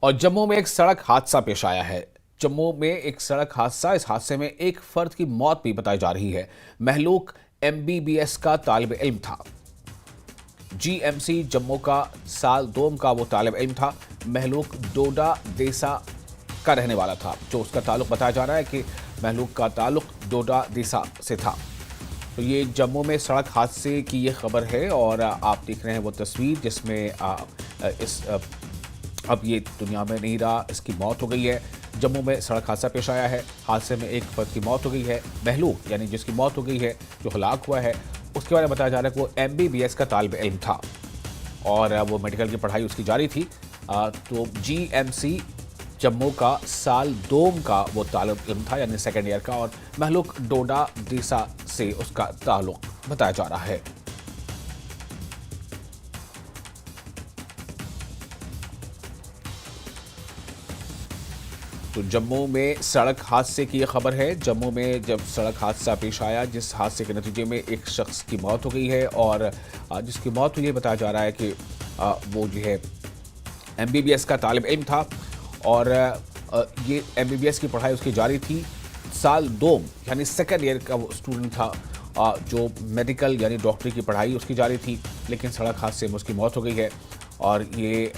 और जम्मू में एक सड़क हादसा पेश आया है। जम्मू में एक सड़क हादसा, इस हादसे में एक फर्द की मौत भी बताई जा रही है। महलूक एमबीबीएस का तालिब इल्म था। जीएमसी जम्मू का साल 2 का वो तालिब इल्म था। महलूक डोडा देसा का रहने वाला था। जो उसका ताल्लुक बताया जा रहा है कि महलूक का ताल्लुक डोडा देसा से था। तो ये जम्मू में सड़क हादसे की ये खबर है और आप देख रहे हैं वो तस्वीर जिसमें अब ये दुनिया में नहीं रहा, इसकी मौत हो गई है। जम्मू में सड़क हादसा पेश आया है। हादसे में एक फर्द की मौत हो गई है। महलूक यानी जिसकी मौत हो गई है, जो हलाक हुआ है, उसके बारे में बताया जा रहा है कि वो एमबीबीएस का तालिब इल्म था और वो मेडिकल की पढ़ाई उसकी जारी थी। तो जीएमसी जम्मू का साल 2 का वो तालिब इल्म था, यानी सेकेंड ईयर का, और महलूक डोडा डीसा से उसका ताल्लुक बताया जा रहा है। तो जम्मू में सड़क हादसे की यह खबर है। जम्मू में जब सड़क हादसा पेश आया, जिस हादसे के नतीजे में एक शख्स की मौत हो गई है और जिसकी मौत हुई है, बताया जा रहा है कि वो जो है एमबीबीएस का तालिब इल्म था और ये एमबीबीएस की पढ़ाई उसकी जारी थी। साल 2 यानी सेकेंड ईयर का वो स्टूडेंट था। जो मेडिकल यानी डॉक्टरी की पढ़ाई उसकी जारी थी, लेकिन सड़क हादसे में उसकी मौत हो गई है। और ये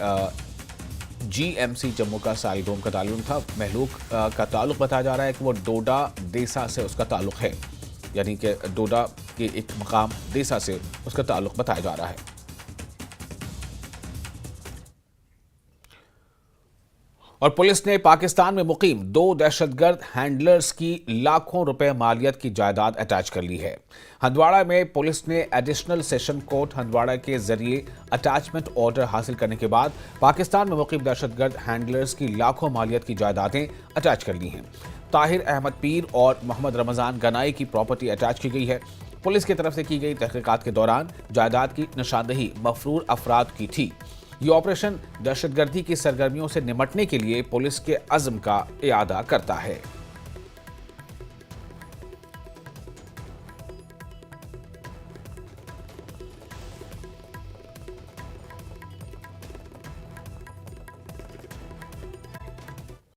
जीएमसी जम्मू का साल 2 का ताल्लुक था। महलूक का ताल्लुक बताया जा रहा है कि वो डोडा देसा से उसका ताल्लुक है, यानी कि डोडा के एक मकाम देसा से उसका ताल्लुक बताया जा रहा है। और पुलिस ने पाकिस्तान में मुकीम 2 दहशतगर्द हैंडलर्स की लाखों रुपए मालियत की जायदाद अटैच कर ली है। हंदवाड़ा में पुलिस ने एडिशनल सेशन कोर्ट हंदवाड़ा के जरिए अटैचमेंट ऑर्डर हासिल करने के बाद पाकिस्तान में मुकीम दहशतगर्द हैंडलर्स की लाखों मालियत की जायदादें अटैच कर ली हैं। ताहिर अहमद पीर और मोहम्मद रमजान गनाई की प्रॉपर्टी अटैच की गई है। पुलिस की तरफ से की गई तहकीकात के दौरान जायदाद की निशानदेही मफरूर अफराद की थी। ये ऑपरेशन दहशतगर्दी की सरगर्मियों से निपटने के लिए पुलिस के अज़्म का इयादा करता है।